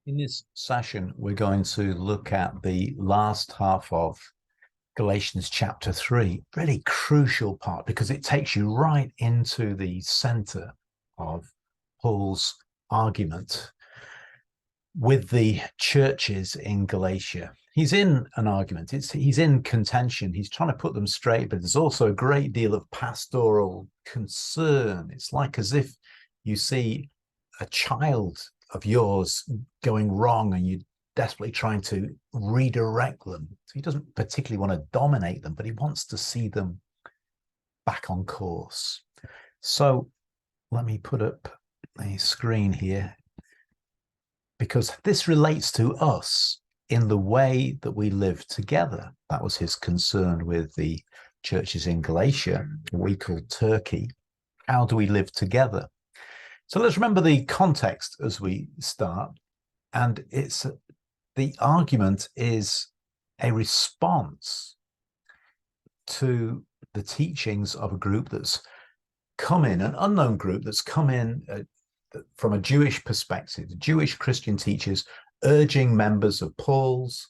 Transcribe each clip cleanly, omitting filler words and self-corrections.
In this session, we're going to look at the last half of Galatians chapter 3, really crucial part because it takes you right into the center of Paul's argument with the churches in Galatia. He's in an argument, he's in contention, he's trying to put them straight, but there's also a great deal of pastoral concern. It's like as if you see a child of yours going wrong and you're desperately trying to redirect them. So he doesn't particularly want to dominate them, but he wants to see them back on course. So let me put up a screen here, because this relates to us in the way that we live together. That was his concern with the churches in Galatia, we call Turkey. How do we live together? So let's remember the context as we start. And it's the argument is a response to the teachings of a group that's come in, an unknown group that's come in from a Jewish perspective, Jewish Christian teachers urging members of Paul's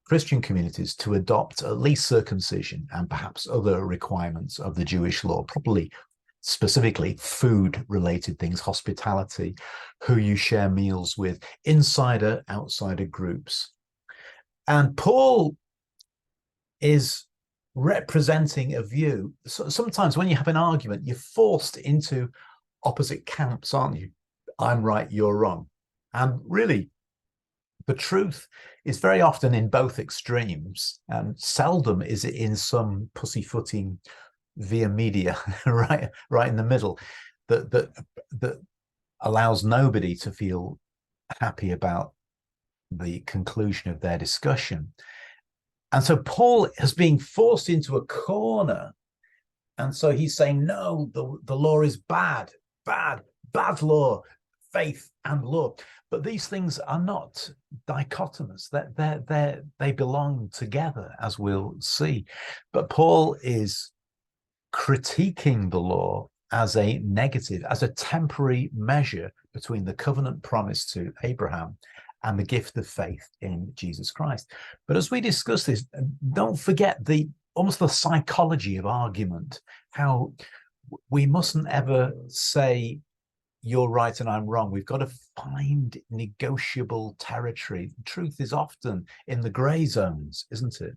Christian communities to adopt at least circumcision and perhaps other requirements of the Jewish law, probably specifically food-related things, hospitality, who you share meals with, insider, outsider groups. And Paul is representing a view. So sometimes when you have an argument, you're forced into opposite camps, aren't you? I'm right, you're wrong. And really, the truth is very often in both extremes, and seldom is it in some pussyfooting via media, right in the middle, that allows nobody to feel happy about the conclusion of their discussion. And so Paul has been forced into a corner, and so he's saying, no, the law is bad law, faith and law. But these things are not dichotomous. They belong together, as we'll see. But Paul is critiquing the law as a negative, as a temporary measure between the covenant promise to Abraham and the gift of faith in Jesus Christ. But as we discuss this, don't forget almost the psychology of argument, how we mustn't ever say you're right and I'm wrong. We've got to find negotiable territory. Truth is often in the gray zones, isn't it?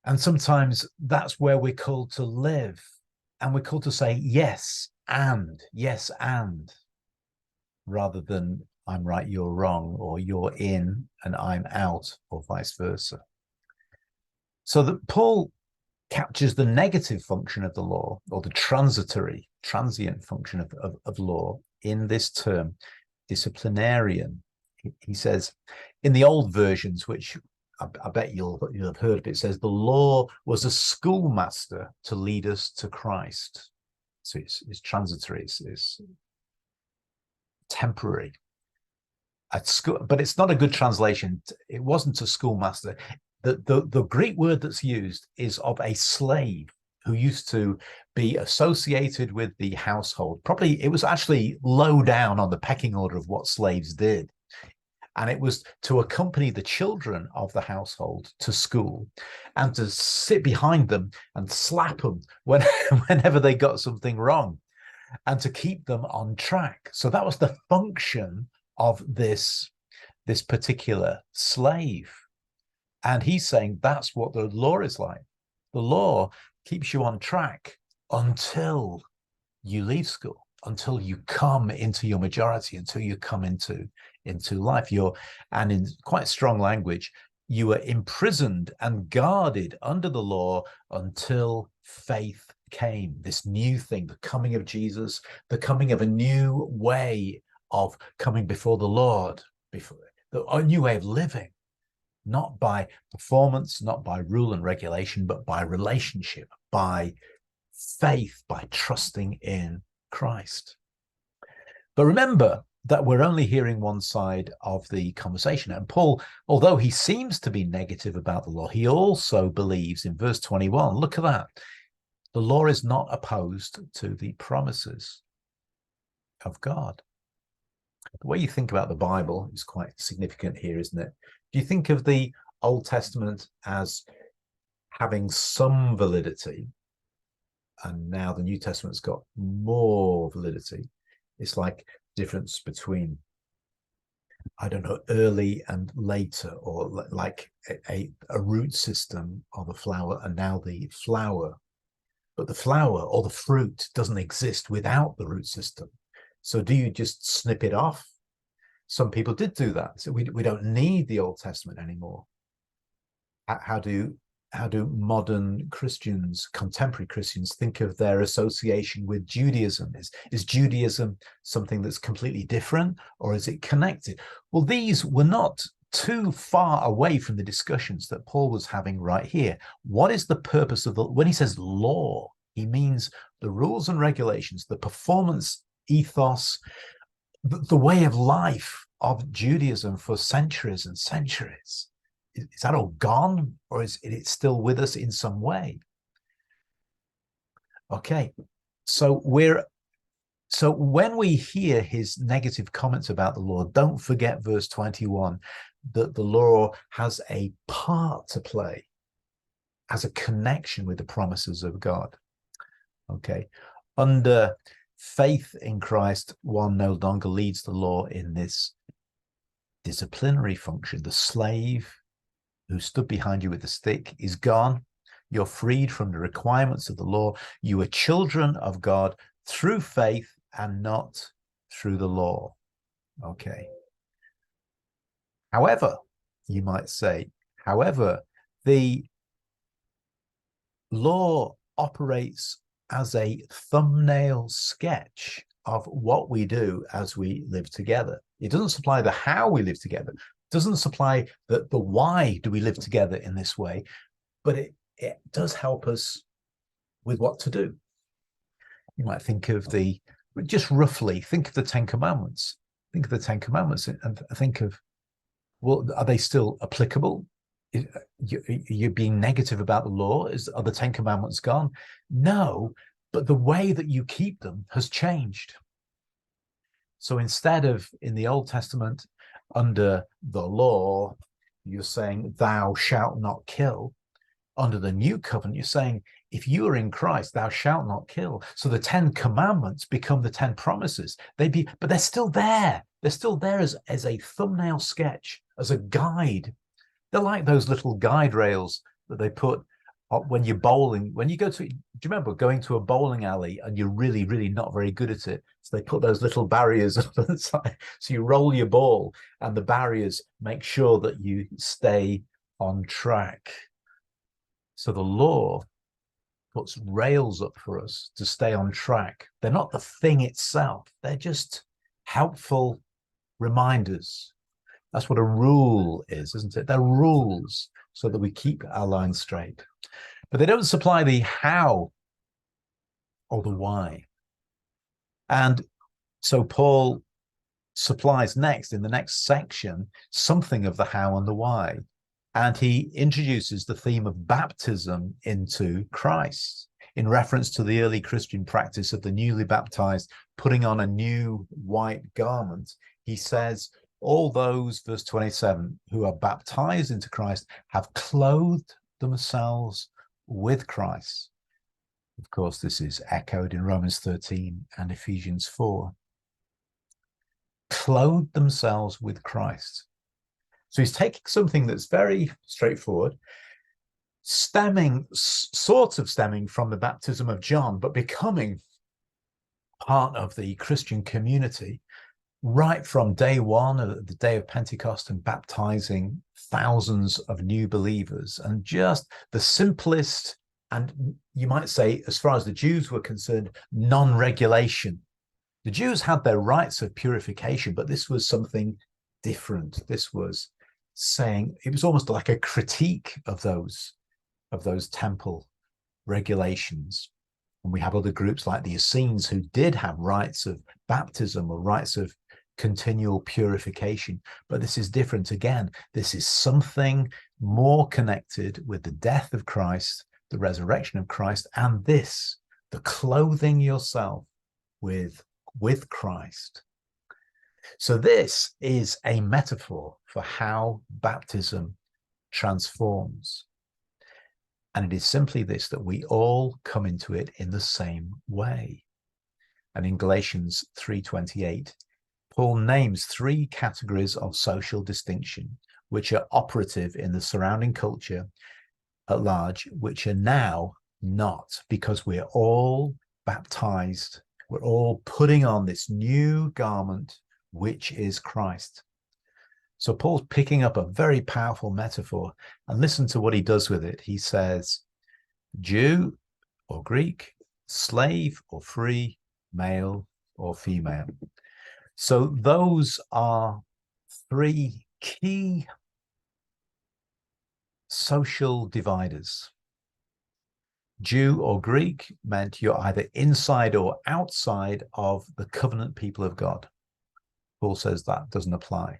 And sometimes that's where we're called to live. And we're called to say yes, and, rather than I'm right, you're wrong, or you're in and I'm out, or vice versa. So that Paul captures the negative function of the law, or the transient function of law in this term, disciplinarian. He says, in the old versions, which I bet you'll have heard of it, says the law was a schoolmaster to lead us to Christ. So it's transitory, it's temporary. At school, but it's not a good translation. It wasn't a schoolmaster. The Greek word that's used is of a slave who used to be associated with the household. Probably it was actually low down on the pecking order of what slaves did. And it was to accompany the children of the household to school and to sit behind them and slap them whenever they got something wrong, and to keep them on track. So that was the function of this particular slave. And he's saying that's what the law is like. The law keeps you on track until you leave school, until you come into your majority, until you come into life. And in quite strong language, you are imprisoned and guarded under the law until faith came, this new thing, the coming of Jesus, the coming of a new way of coming before the Lord, a new way of living, not by performance, not by rule and regulation, but by relationship, by faith, by trusting in Christ. But remember that we're only hearing one side of the conversation. And Paul, although he seems to be negative about the law, he also believes in verse 21, look at that, the law is not opposed to the promises of God. The way you think about the Bible is quite significant here, isn't it? Do you think of the Old Testament as having some validity, and now the New Testament's got more validity? It's like the difference between, I don't know, early and later, or like a root system of a flower, and now the flower. But the flower or the fruit doesn't exist without the root system. So do you just snip it off? Some people did do that. So we don't need the Old Testament anymore. How do modern Christians, contemporary Christians, think of their association with Judaism? Is Judaism something that's completely different, or is it connected? Well, these were not too far away from the discussions that Paul was having right here. What is the purpose of when he says law, he means the rules and regulations, the performance ethos, the way of life of Judaism for centuries and centuries. Is that all gone, or is it still with us in some way? Okay, so when we hear his negative comments about the law, don't forget verse 21, that the law has a part to play, has a connection with the promises of God. Okay, under faith in Christ, one no longer leads the law in this disciplinary function. The slave who stood behind you with the stick is gone. You're freed from the requirements of the law. You are children of God through faith and not through the law. Okay. However, you might say, the law operates as a thumbnail sketch of what we do as we live together. It doesn't supply the how we live together. It doesn't supply the why do we live together in this way, but it does help us with what to do. You might think of just roughly think of the Ten Commandments. Think of the Ten Commandments and think of, well, are they still applicable? You're being negative about the law. Are the Ten Commandments gone? No, but the way that you keep them has changed. So instead of in the Old Testament, under the law, you're saying, thou shalt not kill. Under the New Covenant, you're saying, if you are in Christ, thou shalt not kill. So the 10 Commandments become the 10 promises. But they're still there. They're still there as a thumbnail sketch, as a guide. They're like those little guide rails that they put when you're bowling. When you do you remember going to a bowling alley and you're really, really not very good at it? So they put those little barriers up on the side. So you roll your ball and the barriers make sure that you stay on track. So the law puts rails up for us to stay on track. They're not the thing itself. They're just helpful reminders. That's what a rule is, isn't it? They're rules so that we keep our lines straight. But they don't supply the how or the why. And so Paul supplies next, in the next section, something of the how and the why. And he introduces the theme of baptism into Christ in reference to the early Christian practice of the newly baptized putting on a new white garment. He says, all those, verse 27, who are baptized into Christ have clothed themselves with Christ. Of course, this is echoed in Romans 13 and Ephesians 4. Clothed themselves with Christ. So he's taking something that's very straightforward, sort of stemming from the baptism of John, but becoming part of the Christian community right from day one, the day of Pentecost, and baptizing thousands of new believers. And just the simplest, and you might say, as far as the Jews were concerned, non-regulation. The Jews had their rites of purification, but this was something different. This was saying, it was almost like a critique of those temple regulations. And we have other groups like the Essenes who did have rites of baptism or rites of continual purification. But this is different again. This is something more connected with the death of Christ, the resurrection of Christ, and the clothing yourself with Christ. So this is a metaphor for how baptism transforms. And it is simply this, that we all come into it in the same way. And in Galatians 3:28, Paul names three categories of social distinction, which are operative in the surrounding culture at large, which are now not, because we're all baptized. We're all putting on this new garment, which is Christ. So Paul's picking up a very powerful metaphor, and listen to what he does with it. He says, Jew or Greek, slave or free, male or female. So those are three key social dividers. Jew or Greek meant you're either inside or outside of the covenant people of God. Paul says that doesn't apply.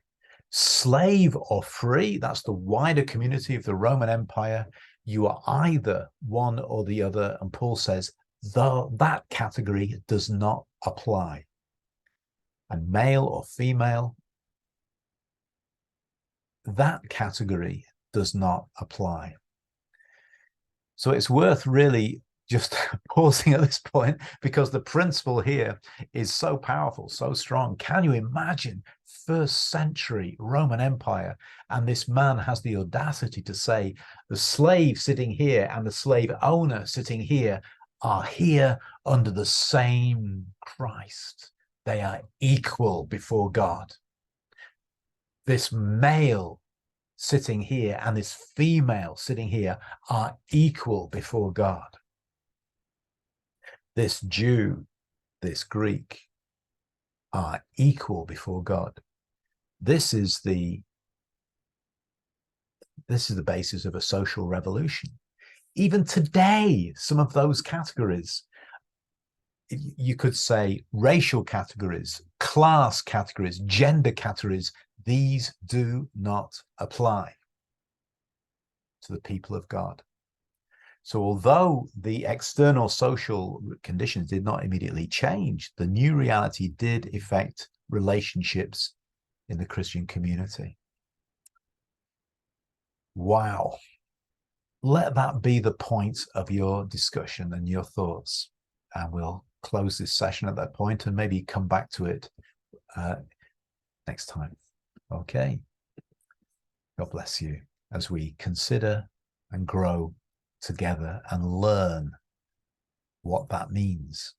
Slave or free, that's the wider community of the Roman Empire. You are either one or the other. And Paul says that category does not apply. And male or female, that category does not apply. So it's worth really just pausing at this point, because the principle here is so powerful, so strong. Can you imagine first century Roman Empire? And this man has the audacity to say the slave sitting here and the slave owner sitting here are here under the same Christ. They are equal before God. This male sitting here and this female sitting here are equal before God. This Jew, this Greek are equal before God. This is the basis of a social revolution. Even today, some of those categories, you could say racial categories, class categories, gender categories, these do not apply to the people of God. So although the external social conditions did not immediately change, the new reality did affect relationships in the Christian community. Wow. Let that be the point of your discussion and your thoughts. And we'll close this session at that point and maybe come back to it next time. Okay. God bless you as we consider and grow together and learn what that means.